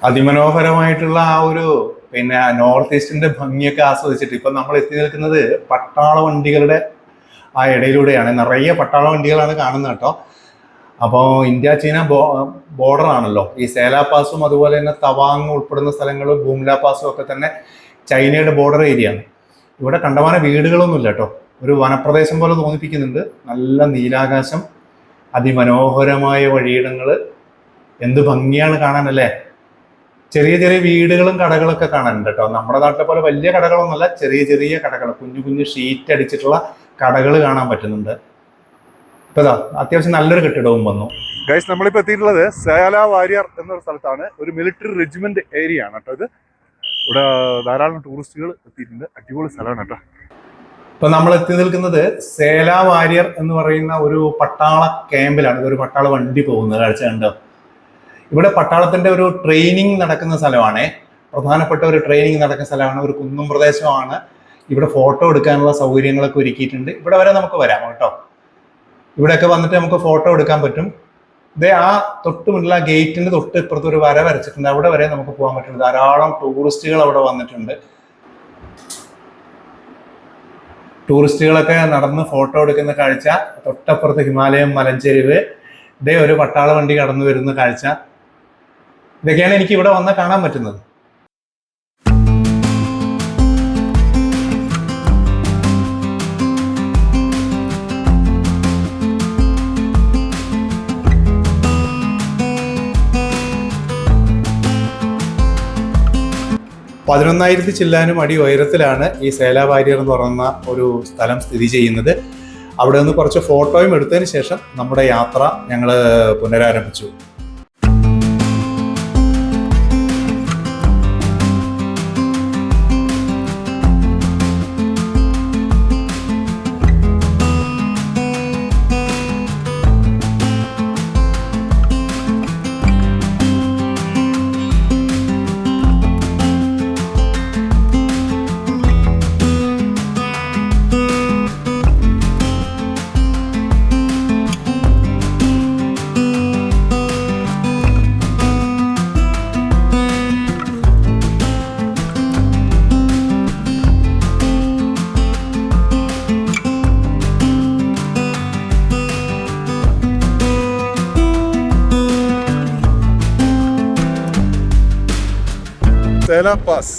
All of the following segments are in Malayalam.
അതിമനോഹരമായിട്ടുള്ള ആ ഒരു നോർത്ത് ഈസ്റ്റിന്റെ ഭംഗിയൊക്കെ ആസ്വദിച്ചിട്ട് ഇപ്പൊ നമ്മൾ എത്തി നിൽക്കുന്നത് പട്ടാള വണ്ടികളുടെ ആ ഇടയിലൂടെയാണ്. നിറയെ പട്ടാള വണ്ടികളാണ് കാണുന്നത് കേട്ടോ. അപ്പോൾ ഇന്ത്യ ചൈന ബോർഡർ ആണല്ലോ ഈ സേലാ പാസും, അതുപോലെ തന്നെ തവാങ് ഉൾപ്പെടുന്ന സ്ഥലങ്ങളും ബൂംല പാസും ഒക്കെ തന്നെ ചൈനയുടെ ബോർഡർ ഏരിയ ആണ്. ഇവിടെ കണ്ടമാന വീടുകളൊന്നുമില്ല കേട്ടോ. ഒരു വനപ്രദേശം പോലെ തോന്നിപ്പിക്കുന്നുണ്ട്. നല്ല നീലാകാശം, അതിമനോഹരമായ വഴിയിടങ്ങൾ, എന്ത് ഭംഗിയാണ് കാണാനല്ലേ. ചെറിയ ചെറിയ വീടുകളും കടകളൊക്കെ കാണാനുണ്ട് കേട്ടോ. നമ്മുടെ നാട്ടിലെ പോലെ വലിയ കടകളൊന്നുമല്ല, ചെറിയ ചെറിയ കടകൾ, കുഞ്ഞു കുഞ്ഞു ഷീറ്റ് അടിച്ചിട്ടുള്ള കടകൾ കാണാൻ പറ്റുന്നുണ്ട്. ഇപ്പൊ അത്യാവശ്യം നല്ലൊരു കെട്ടിടവും വന്നു. ഗൈസ്, നമ്മളിപ്പോൾ എത്തിയിട്ടുള്ളത് സേല വാരിയർ എന്നൊരു സ്ഥലത്താണ്. ഒരു മിലിറ്ററി റെജിമെന്റ് ഏരിയ ആണ് കേട്ടോ ഇത്. ഇവിടെ ധാരാളം ടൂറിസ്റ്റുകൾ എത്തിയിട്ടുണ്ട്. അടിപൊളി സ്ഥലമാണ് കേട്ടോ. ഇപ്പൊ നമ്മൾ എത്തി നിൽക്കുന്നത് സേല വാരിയർ എന്ന് പറയുന്ന ഒരു പട്ടാള ക്യാമ്പിലാണ്. ഒരു പട്ടാള വണ്ടി പോകുന്നത് കാഴ്ച കണ്ടോ. ഇവിടെ പട്ടാളത്തിന്റെ ഒരു ട്രെയിനിങ് നടക്കുന്ന സ്ഥലമാണ്. പ്രധാനപ്പെട്ട ഒരു ട്രെയിനിങ് നടക്കുന്ന സ്ഥലമാണ്. ഒരു കുന്നും പ്രദേശമാണ്. ഇവിടെ ഫോട്ടോ എടുക്കാനുള്ള സൗകര്യങ്ങളൊക്കെ ഒരുക്കിയിട്ടുണ്ട്. ഇവിടെ വരെ നമുക്ക് വരാം കേട്ടോ. ഇവിടെയൊക്കെ വന്നിട്ട് നമുക്ക് ഫോട്ടോ എടുക്കാൻ പറ്റും. ഇതേ ആ തൊട്ട് മുന്നിൽ ആ ഗേറ്റിന്റെ തൊട്ട് ഇപ്പുറത്ത് ഒരു വര വരച്ചിട്ടുണ്ട്. അവിടെ വരെ നമുക്ക് പോകാൻ പറ്റും. ധാരാളം ടൂറിസ്റ്റുകൾ അവിടെ വന്നിട്ടുണ്ട്. ടൂറിസ്റ്റുകളൊക്കെ നടന്ന് ഫോട്ടോ എടുക്കുന്ന കാഴ്ച. തൊട്ടപ്പുറത്ത് ഹിമാലയം മലഞ്ചെരിവ്. ഇതേ ഒരു പട്ടാള വണ്ടി കടന്നു വരുന്ന കാഴ്ച. ഇതൊക്കെയാണ് എനിക്ക് ഇവിടെ വന്നാൽ കാണാൻ പറ്റുന്നത്. പതിനൊന്നായിരത്തി ചില്ലാനും അടി ഉയരത്തിലാണ് ഈ സേല വാരിയർ എന്ന് പറയുന്ന ഒരു സ്ഥലം സ്ഥിതി ചെയ്യുന്നത്. അവിടെ നിന്ന് കുറച്ച് ഫോട്ടോയും എടുത്തതിന് ശേഷം നമ്മുടെ യാത്ര ഞങ്ങൾ പുനരാരംഭിച്ചു. സേല പാസ്.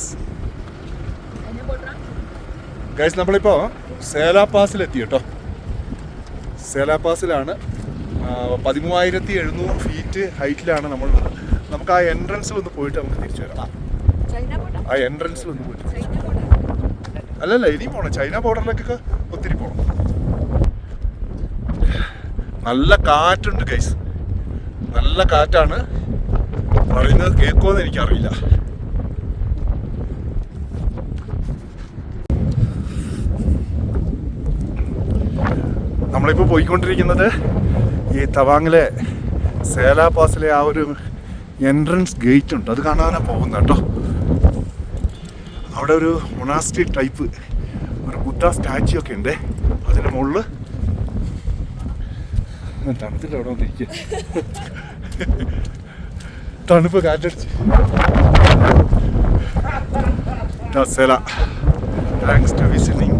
ഗൈസ്, നമ്മളിപ്പോൾ സേല പാസിലെത്തി കേട്ടോ. സേല പാസിലാണ്. 13,700 ഫീറ്റ് ഹൈറ്റിലാണ് നമ്മൾ. നമുക്ക് ആ എൻട്രൻസിൽ ഒന്ന് പോയിട്ട് നമുക്ക് തിരിച്ചു വരാം. ആ എൻട്രൻസിൽ ഒന്ന് പോയിട്ട് അല്ലല്ല ഇനിയും പോകണം. ചൈന ബോർഡറിലേക്കൊക്കെ ഒത്തിരി പോകണം. നല്ല കാറ്റുണ്ട് ഗൈസ്, നല്ല കാറ്റാണ്. പറയുന്നത് കേൾക്കുമെന്ന് എനിക്കറിയില്ല. നമ്മളിപ്പോൾ പോയിക്കൊണ്ടിരിക്കുന്നത് ഈ തവാങ്ങിലെ സേല പാസിലെ ആ ഒരു എൻട്രൻസ് ഗേറ്റ് ഉണ്ട്, അത് കാണാനാണ് പോകുന്നത് കേട്ടോ. അവിടെ ഒരു മൊണാസ്ട്രി ടൈപ്പ് ഒരു ബുദ്ധ സ്റ്റാച്യു ഒക്കെ ഉണ്ട്. അതിൻ്റെ മുകളിൽ തണുത്തിട്ട് അവിടെ വന്നിരിക്കുക. തണുപ്പ് കാറ്റടിച്ച് സേല താങ്ക്സ് ടു വിസിറ്റിംഗ്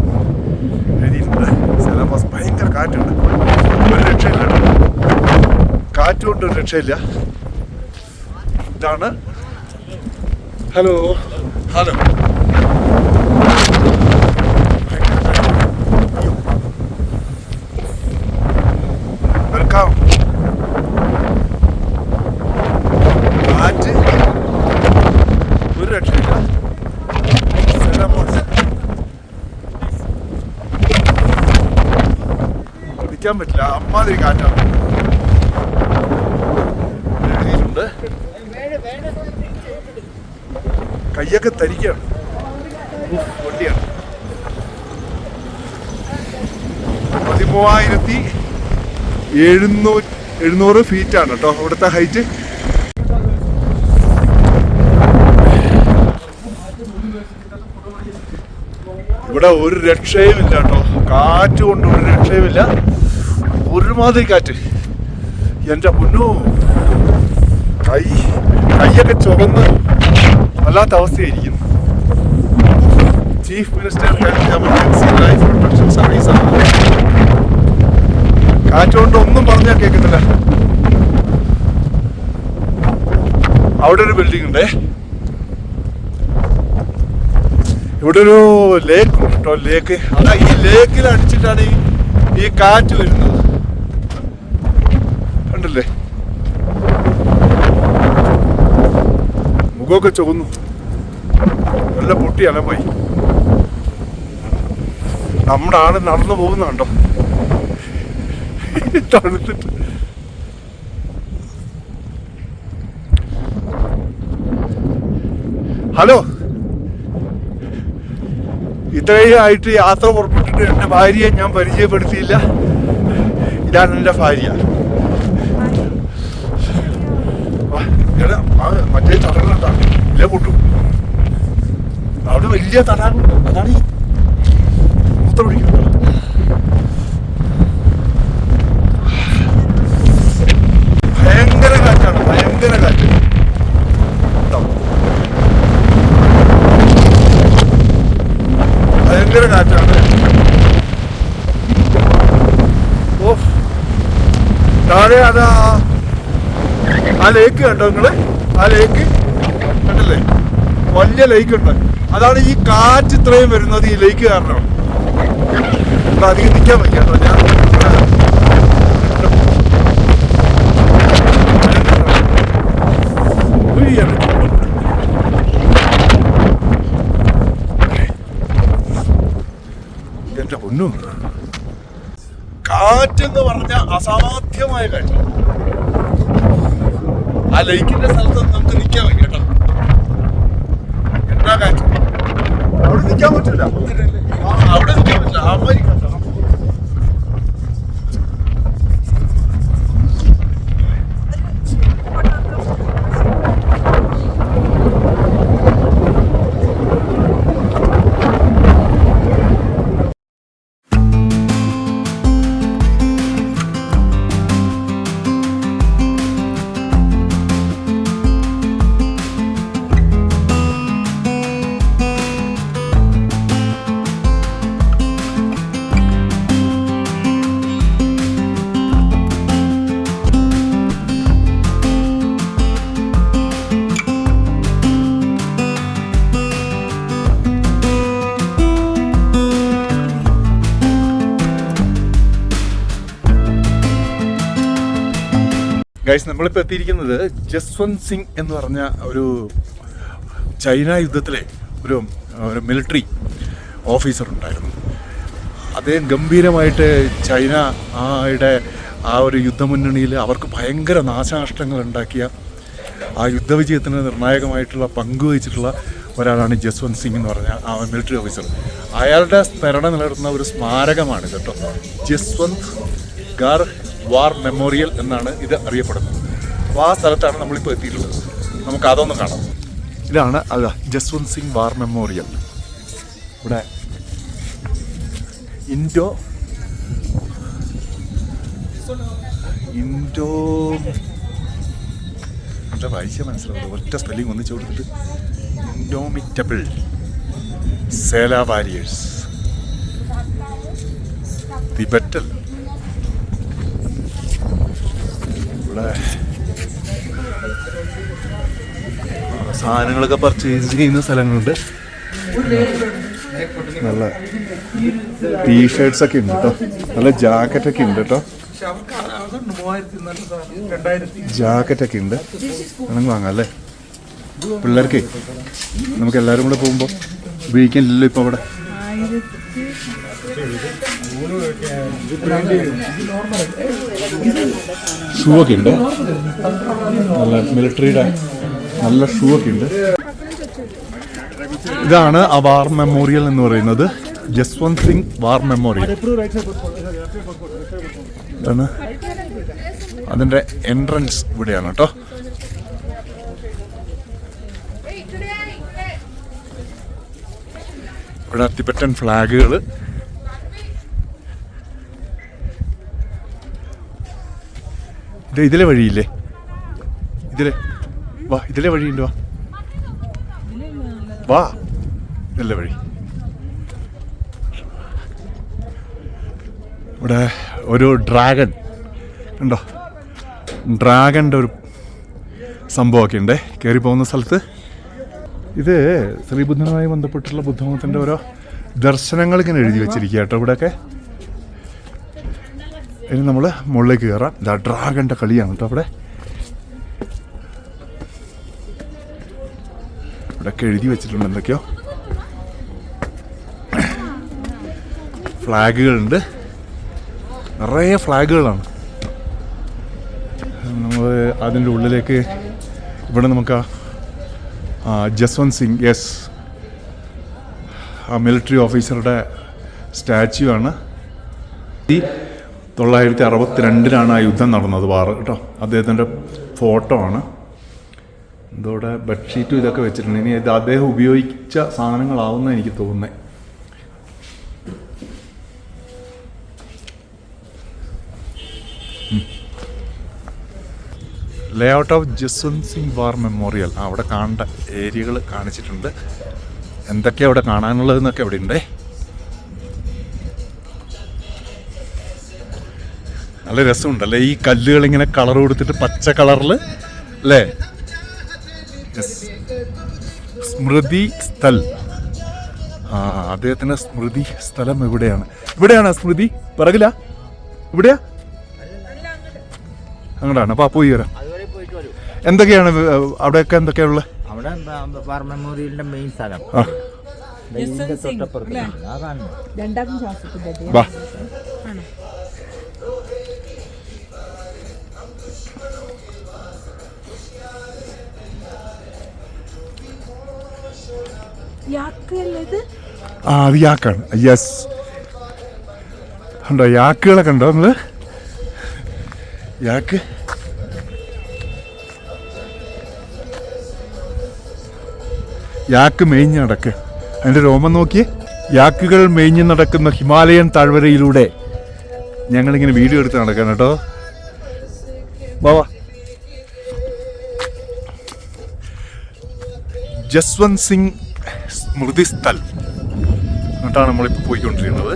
എഴുതിയിട്ടുണ്ട്. സേല പാസ് ഭയങ്കര കാറ്റുണ്ട്, ഒരു രക്ഷയില്ല കേട്ടോ. കാറ്റുകൊണ്ട് ഒരു രക്ഷയില്ല. ഇതാണ്. Hello hello welcome. കാറ്റ് ഒരു രക്ഷയില്ല. നിൽക്കാൻ പറ്റില്ല, അമ്മാതിരി കാറ്റാണ്. എഴുതിയിട്ടുണ്ട്. കയ്യൊക്കെ തരിക്കാണ്. വണ്ടിയാണ്. 13,700 ഫീറ്റാണ് കേട്ടോ ഇവിടുത്തെ ഹൈറ്റ്. ഇവിടെ ഒരു രക്ഷയുമില്ല കേട്ടോ. കാറ്റ് കൊണ്ട് ഒരു രക്ഷയുമില്ല. ഒരുമാതിരി കാറ്റ്. എൻ്റെ പൊന്നോ, കൈയൊക്കെ ചുവന്ന് വല്ലാത്ത അവസ്ഥയായിരിക്കും. Chief minister emergency life protection service ആണ്. കാറ്റുകൊണ്ട് ഒന്നും പറഞ്ഞാൽ കേൾക്കുന്നില്ല. അവിടെ ഒരു ബിൽഡിംഗ് ഉണ്ട്. ഇവിടെ ഒരു ലേക്ക് ഉണ്ട് കേട്ടോ. ലേക്ക്, അതാ ഈ ലേക്കിൽ അടിച്ചിട്ടാണ് ഈ കാറ്റ് വരുന്നത്. കണ്ടില്ലേ, മുഖമൊക്കെ ചുവന്നു. നല്ല പൊട്ടിയാണ് പോയി. നമ്മുടെ ആള് നടന്നു പോകുന്നുണ്ടോ തണുത്തിട്ട്. ഹലോ, ഇത്രയും ആയിട്ട് യാത്ര പുറപ്പെട്ടിട്ട് എൻ്റെ ഭാര്യയെ ഞാൻ പരിചയപ്പെടുത്തിയില്ല. ഇതാണ് എൻ്റെ ഭാര്യ. മറ്റേ തടാകം ഇല്ല പൊട്ടും. അവിടെ വലിയ തടാകം, അതാണ് ഈ മൂത്രം പിടിക്കുന്നത്. ഭയങ്കര കാറ്റാണ്, ഭയങ്കര കാറ്റ്. ഭയങ്കര കാറ്റാണ്. ഓ, താഴെ അതാ ആ ലേക്ക് കണ്ടോ നിങ്ങള്? ആ ലേക്ക് കണ്ടല്ലേ, വലിയ ലേക്ക് ഉണ്ട്. അതാണ് ഈ കാറ്റ് ഇത്രയും വരുന്നത് ഈ ലേക്ക് കാരണമാണ്. ഇവിടെ അധികം നിൽക്കാൻ പറ്റിയാട്ടോ. ഞാൻ എന്റെ പൊന്നു, കാറ്റെന്ന് പറഞ്ഞ അസാധ്യമായ കാറ്റ്. ആ ലേക്കിന്റെ സ്ഥലത്ത് നമുക്ക് നിൽക്കാൻ വയ്യ കേട്ടോ. എന്താ കാറ്റ്, അവിടെ നിൽക്കാൻ പറ്റില്ല. അവിടെ നിൽക്കാൻ പറ്റില്ല. അമേരിക്ക ഗൈസ്, നമ്മളിപ്പോൾ എത്തിയിരിക്കുന്നത് ജസ്വന്ത് സിംഗ് എന്ന് പറഞ്ഞ ഒരു ചൈന യുദ്ധത്തിലെ ഒരു മിലിറ്ററി ഓഫീസർ ഉണ്ടായിരുന്നു. അദ്ദേഹം ഗംഭീരമായിട്ട് ചൈനയുടെ ആ ഒരു യുദ്ധമുന്നണിയിൽ അവർക്ക് ഭയങ്കര നാശനഷ്ടങ്ങൾ ഉണ്ടാക്കിയ ആ യുദ്ധവിജയത്തിന് നിർണായകമായിട്ടുള്ള പങ്കുവഹിച്ചിട്ടുള്ള ഒരാളാണ് ജസ്വന്ത് സിംഗ് എന്ന് പറഞ്ഞ ആ മിലിറ്ററി ഓഫീസർ. അയാളുടെ സ്മരണ നിലനിർത്തുന്ന ഒരു സ്മാരകമാണ് കേട്ടോ. ജസ്വന്ത് ഗാർ വാർ മെമ്മോറിയൽ എന്നാണ് ഇത് അറിയപ്പെടുന്നത്. അപ്പോൾ ആ സ്ഥലത്താണ് നമ്മളിപ്പോൾ എത്തിയിട്ടുള്ളത്. നമുക്ക് അതൊന്ന് കാണാം. ഇതാണ് അതാ ജസ്വന്ത് സിംഗ് വാർ മെമ്മോറിയൽ. ഇവിടെ ഇൻഡോ എന്താ വായിച്ച മനസ്സിലാവുന്നത്, ഒറ്റ സ്പെല്ലിംഗ് ഒന്നിച്ച് കൊടുത്തിട്ട് ഇൻഡോമിറ്റബിൾ സേല വാരിയേഴ്സ് തിബറ്റൽ. ഇവിടെ സാധനങ്ങളൊക്കെ പർച്ചേസ് ചെയ്യുന്ന സ്ഥലങ്ങളുണ്ട്. നല്ല ടീഷർട്സ് ഒക്കെ ഉണ്ട് കേട്ടോ. നല്ല ജാക്കറ്റൊക്കെ ഉണ്ട് കേട്ടോ. ജാക്കറ്റൊക്കെ ഉണ്ട്, വേണമെങ്കിൽ വാങ്ങാം അല്ലേ പിള്ളേർക്ക്. നമുക്ക് എല്ലാവരും കൂടെ പോകുമ്പോൾ ഉപയോഗിക്കാനില്ലല്ലോ ഇപ്പോൾ അവിടെ. ഷൂ ഒക്കെ ഉണ്ട്, നല്ല മിലിറ്ററിയുടെ നല്ല ഷൂ ഒക്കെ ഉണ്ട്. ഇതാണ് ആ വാർ മെമ്മോറിയൽ എന്ന് പറയുന്നത്, ജസ്വന്ത് സിംഗ് വാർ മെമ്മോറിയൽ. ഇതാണ് അതിൻ്റെ എൻട്രൻസ് ഇവിടെയാണ് കേട്ടോ. ഇവിടെ ടിബറ്റൻ ഫ്ലാഗുകൾ. ഇതിലെ വഴിയില്ലേ, ഇതിലെ വാ, ഇതിലെ വഴിയുണ്ട്, വാ വാ, ഇതിലെ വഴി. ഇവിടെ ഒരു ഡ്രാഗൺ ഉണ്ടോ, ഡ്രാഗൻ്റെ ഒരു സംഭവമൊക്കെ ഉണ്ടേ കയറി പോകുന്ന സ്ഥലത്ത്. ഇത് ശ്രീബുദ്ധനുമായി ബന്ധപ്പെട്ടുള്ള ബുദ്ധമതത്തിൻ്റെ ഓരോ ദർശനങ്ങൾ ഇങ്ങനെ എഴുതി വെച്ചിരിക്കുക കേട്ടോ ഇവിടെയൊക്കെ. ഇനി നമ്മൾ മുകളിലേക്ക് കയറാം. ഇതാ ഡ്രാഗൻ്റെ കളിയാണ് കേട്ടോ അവിടെ. ഇവിടെയൊക്കെ എഴുതി വെച്ചിട്ടുണ്ട് എന്തൊക്കെയോ. ഫ്ലാഗുകളുണ്ട്, നിറയെ ഫ്ലാഗുകളാണ്. നമ്മൾ അതിൻ്റെ ഉള്ളിലേക്ക് ഇവിടെ നമുക്ക് ജസ്വന്ത് സിംഗ്, യെസ്, ആ മിലിറ്ററി ഓഫീസറുടെ സ്റ്റാച്യു ആണ്. 1962 ആ യുദ്ധം നടന്നത്, വാർ കേട്ടോ. അദ്ദേഹത്തിൻ്റെ ഫോട്ടോ ആണ്. ഇതോടെ ബെഡ്ഷീറ്റും ഇതൊക്കെ വെച്ചിട്ടുണ്ട്. ഇനി ഇത് അദ്ദേഹം ഉപയോഗിച്ച സാധനങ്ങളാവുന്ന എനിക്ക് തോന്നുന്നത്. ലേ out of Jaswant Singh war memorial. അവിടെ കാണേണ്ട ഏരിയകൾ കാണിച്ചിട്ടുണ്ട്. എന്തൊക്കെയാണ് അവിടെ കാണാനുള്ളതെന്നൊക്കെ അവിടെ ഉണ്ടേ. നല്ല രസമുണ്ടല്ലേ ഈ കല്ലുകൾ ഇങ്ങനെ കളർ കൊടുത്തിട്ട് പച്ച കളറിൽ അല്ലേ. സ്മൃതി സ്ഥൽ, അദ്ദേഹത്തിൻ്റെ സ്മൃതി സ്ഥലം എവിടെയാണ്? ഇവിടെയാണ് സ്മൃതി പിറകില, ഇവിടെയാ, അങ്ങോട്ടാണ്. അപ്പോൾ പോയി വരാം. എന്തൊക്കെയാണ് അവിടെയൊക്കെ എന്തൊക്കെയാണുള്ളത്? അവിടെ വാർ മെമ്മോറിയലിന്റെ മെയിൻ സ്ഥലം. അത് യാക്കാണ്. യെസ്, ഉണ്ടോ യാക്കുകളൊക്കെ ഉണ്ടോ നിങ്ങള്? യാക്ക് യാക്ക് മേഞ്ഞ് നടക്ക്. അതിൻ്റെ രോമം നോക്കിയേ. യാക്കുകൾ മേഞ്ഞ് നടക്കുന്ന ഹിമാലയൻ താഴ്വരയിലൂടെ ഞങ്ങളിങ്ങനെ വീഡിയോ എടുത്ത് നടക്കണം കേട്ടോ. വാ, ജസ്വന്ത് സിംഗ് സ്മൃതി സ്ഥൽ എന്നിട്ടാണ് നമ്മളിപ്പോൾ പോയിക്കൊണ്ടിരിക്കുന്നത്.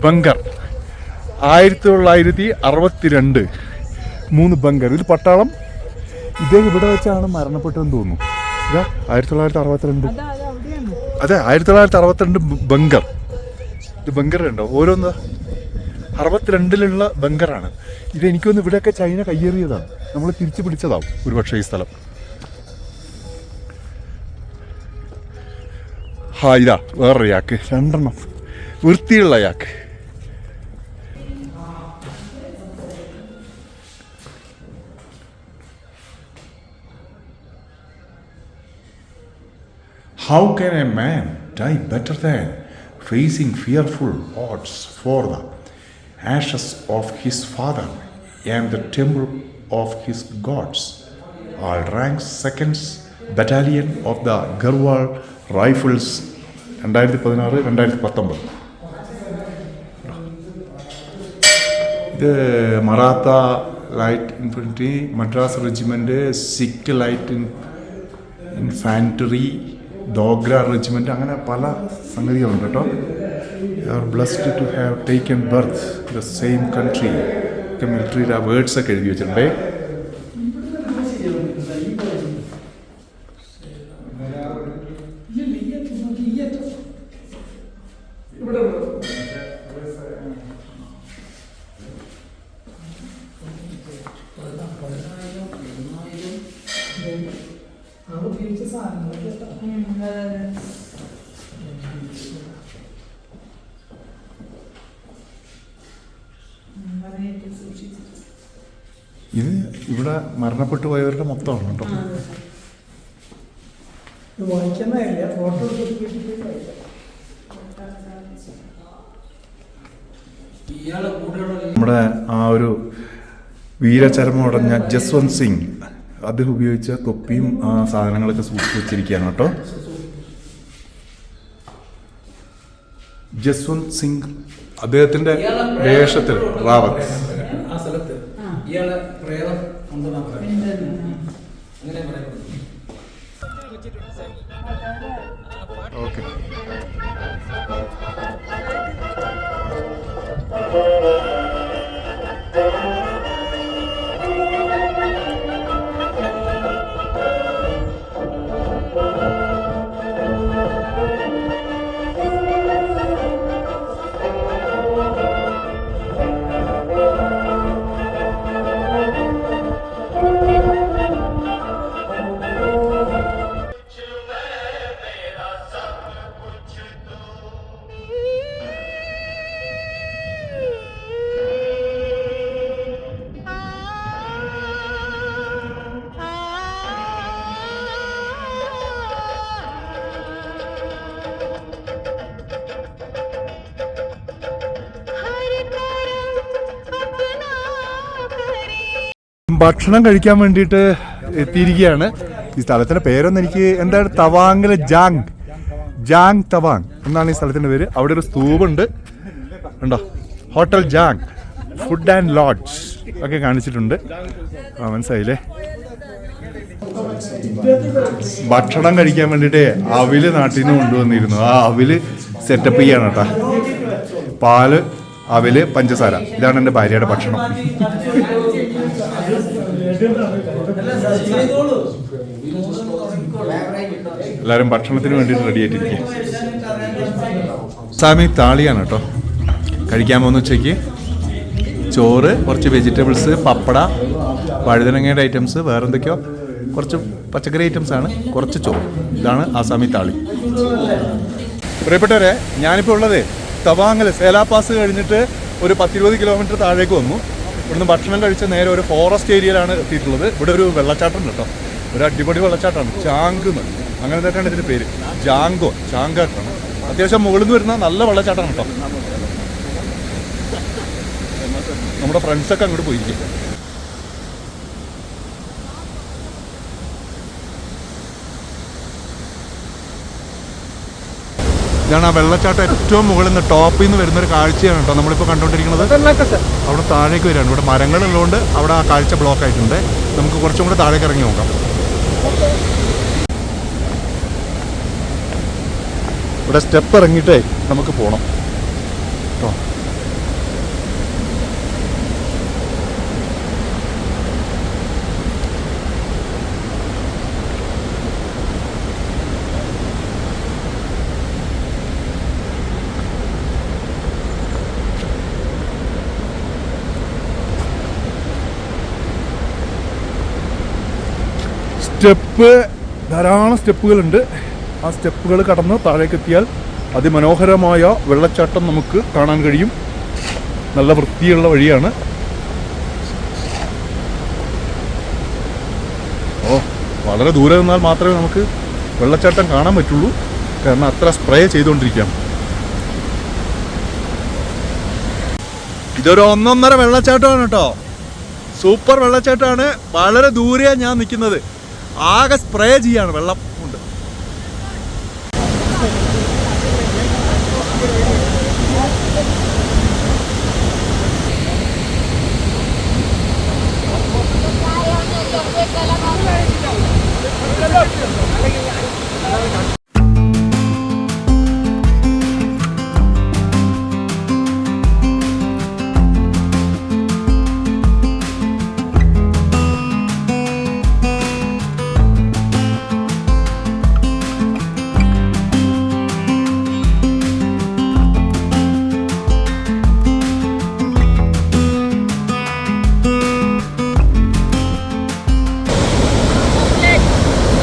Bunker 1962 3 bunker. ഇത് പട്ടാളം. ഇദ്ദേഹം ഇവിടെ വെച്ചാണ് മരണപ്പെട്ടതെന്ന് തോന്നുന്നു. ഇതാ 1962. അതെ, 1962 ബങ്കർ. ഇത് ബങ്കർ ഉണ്ടോ ഓരോന്ന് 62 ബങ്കറാണ്. ഇത് എനിക്കൊന്ന് ഇവിടെയൊക്കെ ചൈന കയ്യേറിയതാണ്, നമ്മൾ തിരിച്ചു പിടിച്ചതാവും ഒരുപക്ഷെ ഈ സ്ഥലം. ഇതാ വേറൊരു യാക്ക്, 2 വൃത്തിയുള്ള യാക്ക്. How can a man die better than facing fearful odds for the ashes of his father and the temple of his gods? All ranks 2nd Battalion of the Garhwal Rifles 2016-2019. ഇത് Maratha light infantry, Madras regiment, Sikh light infantry, Dogra regiment, അങ്ങനെ പല സംഗതികളുണ്ട് കേട്ടോ. You are blessed to have taken birth the same country. ഒക്കെ മിലിറ്ററിയുടെ വേർഡ്സൊക്കെ എഴുതി വെച്ചിട്ടുണ്ടേ. ഇത് ഇവിടെ മരണപ്പെട്ടു പോയവരുടെ മൊത്തമാണ് കേട്ടോ. നമ്മുടെ ആ ഒരു വീരചരമടഞ്ഞ ജസ്വന്ത് സിംഗ് അദ്ദേഹം ഉപയോഗിച്ച തൊപ്പിയും ആ സാധനങ്ങളൊക്കെ സൂക്ഷിച്ച് വെച്ചിരിക്കുകയാണ് കേട്ടോ. ജസ്വന്ത് സിംഗ് അദ്ദേഹത്തിന്റെ വേഷത്തിൽ റാവത്ത് ഇയാളെ പ്രേതം ഉണ്ടെന്നാ പറയുന്നത്. അങ്ങനെ പറയുന്നത്. ഓക്കെ. ഭക്ഷണം കഴിക്കാൻ വേണ്ടിയിട്ട് എത്തിയിരിക്കുകയാണ്. ഈ സ്ഥലത്തിൻ്റെ പേരൊന്നും എനിക്ക് എന്താണ്, തവാങ്ങിലെ ജാങ് തവാങ് എന്നാണ് ഈ സ്ഥലത്തിൻ്റെ പേര്. അവിടെ ഒരു സ്തൂപുണ്ട് ഉണ്ടോ, ഹോട്ടൽ ജാങ് ഫുഡ് ആൻഡ് ലോഡ്ജ് ഒക്കെ കാണിച്ചിട്ടുണ്ട്. മനസ്സിലായില്ലേ? ഭക്ഷണം കഴിക്കാൻ വേണ്ടിയിട്ട് അവില് നാട്ടിൽ നിന്ന് കൊണ്ടുവന്നിരുന്നു. ആ അവില് സെറ്റപ്പ് ചെയ്യാണ് കേട്ടോ. പാല്, അവില്, പഞ്ചസാര, ഇതാണ് എൻ്റെ ഭാര്യയുടെ ഭക്ഷണം. എല്ലാവരും ഭക്ഷണത്തിന് വേണ്ടിയിട്ട് റെഡി ആയിട്ടിരിക്കുക. സാമി താളിയാണ് കേട്ടോ കഴിക്കാൻ പോകുന്ന. ഉച്ചയ്ക്ക് ചോറ്, കുറച്ച് വെജിറ്റബിൾസ്, പപ്പട, വഴുതനങ്ങയുടെ ഐറ്റംസ്, വേറെന്തൊക്കെയോ കുറച്ച് പച്ചക്കറി ഐറ്റംസാണ്, കുറച്ച് ചോറ്. ഇതാണ് ആസാമി താളി. പ്രിയപ്പെട്ടവരെ, ഞാനിപ്പോൾ ഉള്ളത് തവാങ്ങിൽ സേലാപാസ് കഴിഞ്ഞിട്ട് ഒരു 10-20 കിലോമീറ്റർ താഴേക്ക് വന്നു. ഇവിടുന്ന് ഭക്ഷണം കഴിച്ച് നേരെ ഒരു ഫോറസ്റ്റ് ഏരിയയിലാണ് എത്തിയിട്ടുള്ളത്. ഇവിടെ ഒരു വെള്ളച്ചാട്ടം ഉണ്ട് കേട്ടോ, ഒരു അടിപൊളി വെള്ളച്ചാട്ടമാണ്. ചാങ്ക് എന്ന്, അങ്ങനെ തന്നെയാണ് ഇതിൻ്റെ പേര്. ചാങ്കാട്ടാണ്. അത്യാവശ്യം മുകളിൽ നിന്ന് വരുന്ന നല്ല വെള്ളച്ചാട്ടമാണ് കേട്ടോ. നമ്മുടെ ഫ്രണ്ട്സൊക്കെ അങ്ങോട്ട് പോയിരിക്കും. ഇതാണ് ആ വെള്ളച്ചാട്ടം. ഏറ്റവും മുകളിൽ നിന്ന് ടോപ്പിൽ നിന്ന് വരുന്നൊരു കാഴ്ചയാണ് കേട്ടോ നമ്മളിപ്പോൾ കണ്ടുകൊണ്ടിരിക്കുന്നത്. അവിടെ താഴേക്ക് വരികയാണ്. ഇവിടെ മരങ്ങളുള്ളതുകൊണ്ട് അവിടെ ആ കാഴ്ച ബ്ലോക്ക് ആയിട്ടുണ്ട്. നമുക്ക് കുറച്ചും കൂടെ താഴേക്ക് ഇറങ്ങി നോക്കാം. ഇവിടെ സ്റ്റെപ്പ് ഇറങ്ങിയിട്ടേ നമുക്ക് പോകണം കേട്ടോ. ധാരാളം സ്റ്റെപ്പുകളുണ്ട്. ആ സ്റ്റെപ്പുകൾ കടന്ന് താഴേക്ക് എത്തിയാൽ അതിമനോഹരമായ വെള്ളച്ചാട്ടം നമുക്ക് കാണാൻ കഴിയും. നല്ല വൃത്തിയുള്ള വഴിയാണ്. വളരെ ദൂരെ നിന്നാൽ മാത്രമേ നമുക്ക് വെള്ളച്ചാട്ടം കാണാൻ പറ്റുള്ളൂ, കാരണം അത്ര സ്പ്രേ ചെയ്തുകൊണ്ടിരിക്കുകയാണ്. ഇതൊരു 1.5 വെള്ളച്ചാട്ടമാണ് കേട്ടോ. സൂപ്പർ വെള്ളച്ചാട്ടമാണ്. വളരെ ദൂരെയാണ് ഞാൻ നിൽക്കുന്നത്. ആകെ സ്പ്രേ ചെയ്യാണ് വെള്ളം കൊണ്ട്.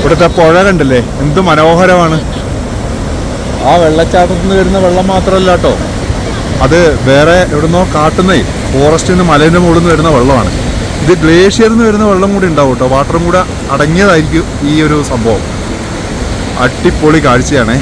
ഇവിടുത്തെ പുഴ കണ്ടില്ലേ, എന്ത് മനോഹരമാണ്. ആ വെള്ളച്ചാട്ടത്തിൽ നിന്ന് വരുന്ന വെള്ളം മാത്രമല്ല കേട്ടോ, അത് വേറെ എവിടുന്നോ കാട്ടുന്നേ ഫോറസ്റ്റിൽ നിന്ന് മലേൻ്റെ മുകളിൽ നിന്ന് വരുന്ന വെള്ളമാണ്. ഇത് ഗ്ലേഷ്യറിൽ നിന്ന് വരുന്ന വെള്ളം കൂടി ഉണ്ടാവും കേട്ടോ. വാട്ടറും കൂടെ അടങ്ങിയതായിരിക്കും ഈ ഒരു സംഭവം. അടിപൊളി കാഴ്ചയാണേ.